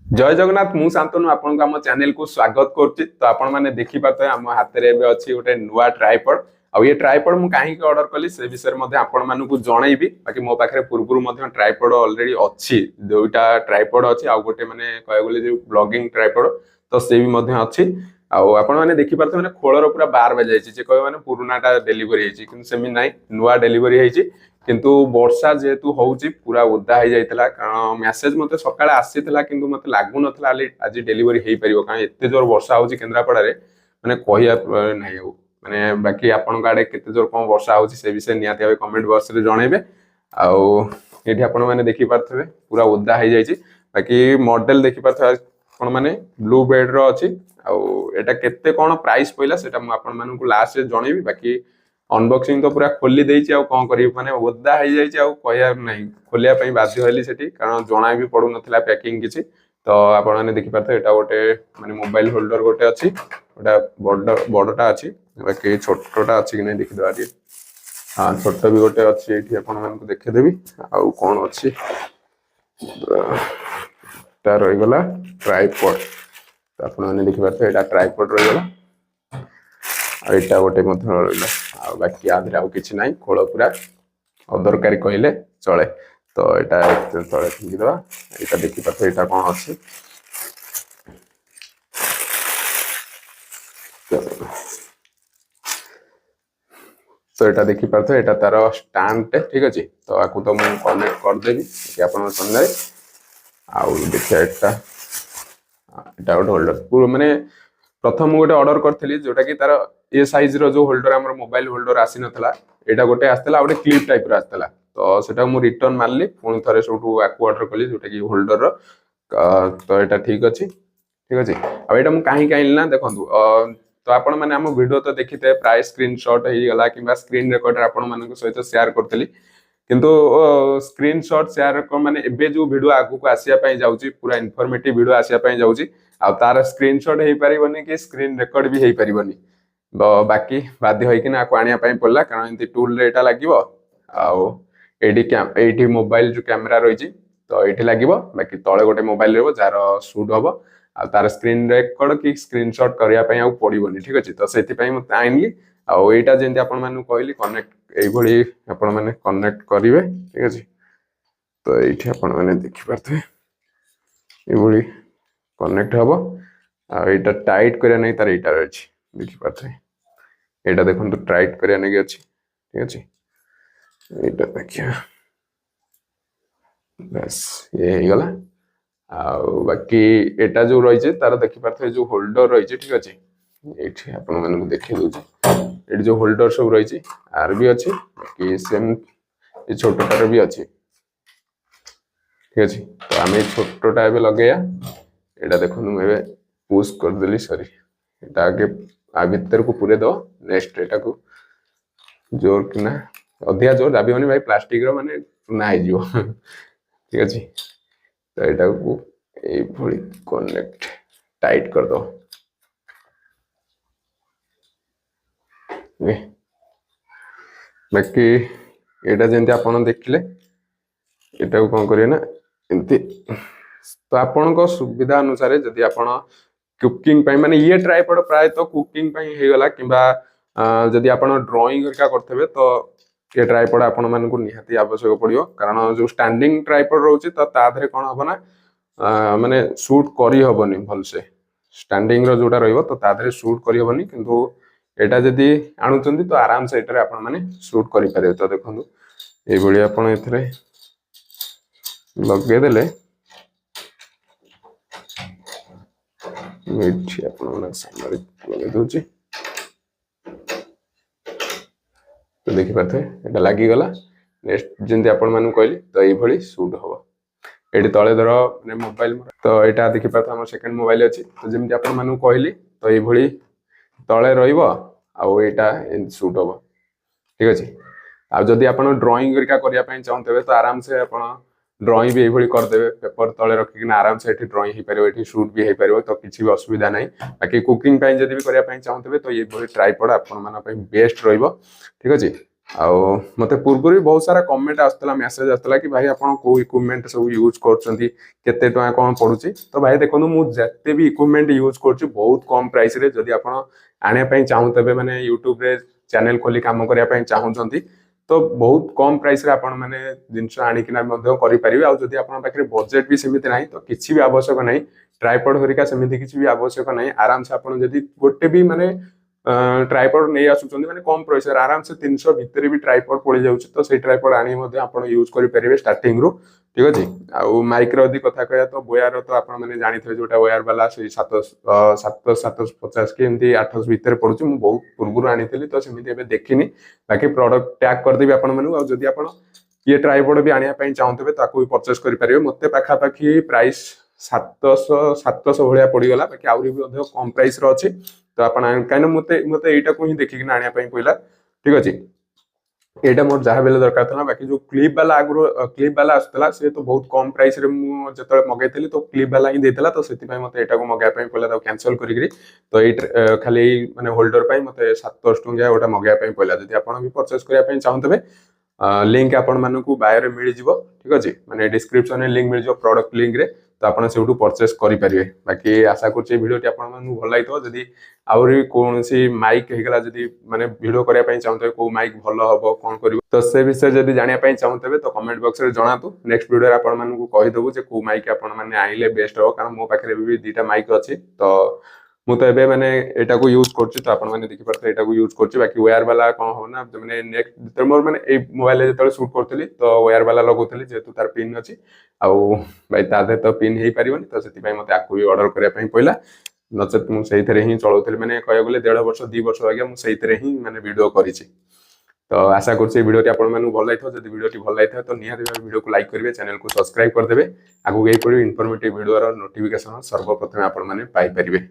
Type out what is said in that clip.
जय जगन्नाथ मु शांतनु आपन आम चैनल को स्वागत करुच्ची। तो आपण मैंने देखी पाते आम हाथ में अच्छी गोटे नुआ ट्राइपॉड आ ये ट्राइपॉड मु कहीं ऑर्डर कली से विषय में आपण मानू जनइबी। बाकी मो पाखे पूर्व ट्राइपॉड ऑलरेडी अच्छी दुईटा ट्राइपॉड अच्छी आ गोटे माने कह गले जो ब्लॉगिंग ट्राइपॉड तो से भी अच्छी आपण मैंने देखी पाते माने खोलर पूरा बार बजाई जे कह माने पुरानाटा डेलीवरी होइची किंतु सेमी नाही नुआ डेलीवरी होइची किंतु वर्षा जेहेतु होउची पूरा ओदा हो जाइतला कारण मेसेज मते सकाळे आसीतला किंतु मते लागु नथला आज डेलीवरी हेई परिबो कारण एते जोर वर्षा होउची केन्द्रापड़ा रे माने कहिया नाही हो माने बाकी आपन गाडे केते जोर कोन वर्षा होउची से विषय नियाते भाई कमेंट बॉक्स रे जणेबे। आउ एठी आपन माने देखि पारथबे पूरा ओदा हो जाइची बाकी मॉडल देखि पारथबे कोन माने ब्लू बेड रो अछि आउ एटा केते कोन प्राइस पइला सेटा मु आपन मानकु लास्ट रे जणेबी। बाकी अनबॉक्सिंग तो पूरा खोली देइछि आ कोन करी माने ओदा हो जाइछि आ कहया नाही खोलिया पई बाध्य होली सेठी कारण जणा भी पडु नथिला पैकिंग किछि। तो आपण माने देखि पारथे एटा गोटे माने मोबाइल होल्डर गोटे अछि ओटा बडटा अछि बाकी छोटटा अछि कि नै देखि दवा दि। हां छोट भी गोटे अछि एठी आपण मानकु देखि देबी आ कोन अछि ता रहि गला ट्राइपॉड। तो आपण माने देखि पारथे एटा ट्राइपॉड रहि गला आइटा गोटे मध्य रहिला आ बाकी आधरा आउ किछि नाही खोल पूरा अदरकारी कहले चले। तो एटा तळे फिंगी दवा एटा देखि पाथे एटा कोन अछि तो एटा देखि पाथे एटा तार स्टैंड ठीक अछि। तो आकु तो मु कनेक्ट कर देबी कि आपन संगे आउ देखिया एटा गोटे होल्डर पूरा माने प्रथम गोटे ऑर्डर करथली जोटा कि तार ए साइज रो जो होल्डर हमर मोबाइल होल्डर आसी नथला एटा गोटे आस्तला गोटे क्लिप टाइप रो आस्तला तो सेटा मु रिटर्न मारली पुणी थरे सोटू आकु ऑर्डर कली जोटा कि होल्डर रो। तो एटा ठीक अछि आ एटा मु काहे काइल ना देखंतु तो आपण माने हम वीडियो तो देखिते प्राय स्क्रीनशॉट हे गला किबा स्क्रीन रिकॉर्डर आपण मानक सहित शेयर करथली किंतु स्क्रीनशॉट शेयर को माने एबे जो वीडियो आगु को आसिया पई जाउची पूरा इन्फॉर्मेटिव वीडियो आसिया पई जाउची आ तार स्क्रीनशॉट हे परिबनी कि स्क्रीन रिकॉर्ड भी हे परिबनी बाकी बाध्य होइकिन आकु आनिया पई पड़ला कारण एंती टूल रे एटा लागिवो आउ एडी मोबाइल जो कैमरा रहिची तो एठी लागिवो बाकी तळे गोटे मोबाइल रहबो जार शूट हबो आ तार स्क्रीन रिकॉर्ड कि स्क्रीनशॉट करिया पई आ पड़िबोनी ठीक अछि। तो सेति पई म आइनली आ एटा जेंति आपण मानु कहली कनेक्ट एई भली आपण माने कनेक्ट करिवे ठीक अछि। तो एठी आपण माने देखि पारथे एई भली कनेक्ट हबो आ एटा टाइट करिया नै तार एटा अछि देखि पारथे एटा देखन तो टाइट करिया नै अछि ठीक अछि। एटा देखिया बस ये हे गला आ बाकी एटा जो रही छे तार देखि पारथे जो होल्डर रही छे ठीक अछि। एठी आपण माने देखि दोछि एठी जो होल्डर सब रही छे आर भी अछि कि सेम ए छोटटार भी अछि ठीक अछि। तो आमे छोटटा एबे लगेया एटा देखनु एबे पुश कर देली सॉरी एटा आगे आ भीतर को पूरे दो नेक्स्ट एटा को जोर किना अधिया जोर दाबी होनी भाई प्लास्टिक रो माने ना हे जिवो ठीक अछि। तो एटा को ए भली कनेक्ट टाइट कर दो बाकी एटा जेंति आपण देखिले एटा को कोन करिए ना एंती तो आपण को सुविधा अनुसार जदी आपण कुकिंग पई माने ये ट्राइपॉड प्राय तो कुकिंग पई हे गला किबा जदी आपण ड्राइंग करका करथबे तो ये ट्राइपॉड आपण मानन को निहाती आवश्यक पड़ियो कारण जो स्टैंडिंग ट्राइपॉड रहउची तो ता धरे कोन हबो ना माने शूट करी हबोनी भल से स्टैंडिंग रो जोटा रहइबो तो ता धरे शूट करी हबोनी किंतु एटा जदी आनुचंदी तो आराम से एटारे आपण माने शूट करि पारे। तो देखंतु ए बळी आपण एथरे लगे देले एठी आपण माने सामने लगे दोची तो देखि पाथे एटा लागि गला नेक्स्ट जेंति आपण मानु कहली तो ए भली शूट हबो एठी तळे धर माने मोबाइल तो एटा देखि पाथे हमर सेकंड मोबाइल अछि तो जेंति आपण मानु कहली तो ए भली तळे रहिबो आ एटा इन शूट हबो ठीक अछि। आ जदी आपण ड्राइंग करका करिया पई चाहतबे तो आराम से आपण ड्राइंग भी एभली कर देबे पेपर तळे रखि कि आराम से एठी ड्राइंग ही परिबो एठी शूट भी हे परिबो तो किछि भी असुविधा नै। बाकी कुकिंग पई जदी भी करिया पई चाहतबे तो ये भली ट्राइपॉड आपण माने पई बेस्ट रहइबो ठीक अछि। ଆଉ ମତେ ପୂର୍ବରୁ ବି ବହୁତ ସାରା କମେଣ୍ଟ ଆସୁଥିଲା ମେସେଜ ଆସୁଥିଲା କି ଭାଇ ଆପଣ କୋଉ ଇକ୍ୱିପମେଣ୍ଟ ସବୁ ୟୁଜ୍ କରୁଛନ୍ତି କେତେ ଟଙ୍କା କଣ ପଡୁଛି। ତ ଭାଇ ଦେଖନ୍ତୁ ମୁଁ ଯେତେ ବି ଇକ୍ୱିପମେଣ୍ଟ ୟୁଜ୍ କରୁଛି ବହୁତ କମ ପ୍ରାଇସ ରେ ଯଦି ଆପଣ ଆଣିବା ପାଇଁ ଚାହୁଁଥିବେ ମାନେ ୟୁଟ୍ୟୁବରେ ଚ୍ୟାନେଲ ଖୋଲି କାମ କରିବା ପାଇଁ ଚାହୁଁଛନ୍ତି ତ ବହୁତ କମ ପ୍ରାଇସ ରେ ଆପଣ ମାନେ ଜିନିଷ ଆଣିକିନା ମଧ୍ୟ କରିପାରିବେ। ଆଉ ଯଦି ଆପଣଙ୍କ ପାଖରେ ବଜେଟ ବି ସେମିତି ନାହିଁ ତ କିଛି ବି ଆବଶ୍ୟକ ନାହିଁ ଟ୍ରାଇପଡ ହରିକା ସେମିତି କିଛି ବି ଆବଶ୍ୟକ ନାହିଁ ଆରାମସେ ଆପଣ ଯଦି ଗୋଟେ ବି ମାନେ ट्राइपॉड नहीं आसुचंदी माने कम प्राइस आराम से 300 भितर भी ट्राइपॉड पड़ जाउछ तो से ट्राइपॉड आनी मध्ये आपण यूज करि परिबे स्टार्टिंग रू ठीक अछि। आ माइक रो अधिक कथा कहया तो बोयार तो आपण माने जानि थे जोटा वायर वाला से 750 के एमती 800 भितर पड़ुछ मु बहुत पूर्व आनीथिली तो सेमिति एबे देखिनी बाकी प्रोडक्ट टैग कर देबी आपण मानु। आ जदी आपण ये ट्राइपॉड भी आनिया पई चाहउतबे ताको भी परचेस करि परिबे। मते पाखा पाखी प्राइस 700 भलिया पड़ी गला बाकी आउरी भी अधिक कम प्राइस रो अछि। तो आपण काइन मते मते एटा को ही देखि कि आनिया पई पइला ठीक अछि। एटा मोर जहा बेले दरकार था बाकी जो क्लिप वाला आगरो क्लिप वाला आस्तला से तो बहुत कम प्राइस रे मु जतले मगैतली तो क्लिप वाला ही देतला तो सेति पई मते एटा को मगाय पई पइला तो कैंसिल करिकरी तो ए खाली माने होल्डर पई मते 700 टंका ओटा मगाय पई पइला। जदि आपण भी परचेस करिया पई चाहउतबे लिंक आपण मानकू बायो रे मिल जिवो ठीक अछि माने डिस्क्रिप्शन रे लिंक मिल जिवो प्रोडक्ट लिंक रे तो आपण सेउटू परचेस करि परिबे। बाकी आशा करछि वीडियो टी आपण मानकू भल लागितो। जदि आउरी कोनसी माइक हेगला जदि माने वीडियो करिया पई चाहउतबे को माइक भल हबो कोन करिवो तो से विषय जदि जानिया पई चाहउतबे तो कमेंट बॉक्स रे जणातु। नेक्स्ट वीडियो रे आपण मानकू कहि दबु जे को माइक आपण माने आइले बेस्ट हो कारण मो पाखरे भी दुटा माइक अछि तो मु तो एबे माने एटा को यूज करछि तो आपण माने देखि परते एटा को यूज करछि। बाकी वायर वाला कोन हो ना माने नेक्स्ट मोर माने ए मोबाइल रे जतले शूट करथली तो वायर वाला लगोथली जेतु तार पिन अछि आउ भाई तादे तो पिन हेई परिबनी तो सेति पई मते आकु भी ऑर्डर करिया पई पइला नचेत मु सेहि थरे ही चलौथली माने कहया गले 1.5 वर्ष 2 वर्ष आगे मु सेहि थरे ही माने वीडियो करिछि। तो आशा करछि वीडियो टी आपण मानू भल लागिथो। जदि वीडियो टी भल लागिथो तो निहाती वीडियो को लाइक करिवे चैनल को सब्सक्राइब कर देबे आगु एई पडी इन्फॉर्मेटिव वीडियो रो नोटिफिकेशन सर्वप्रथम आपण माने पाई परिबे।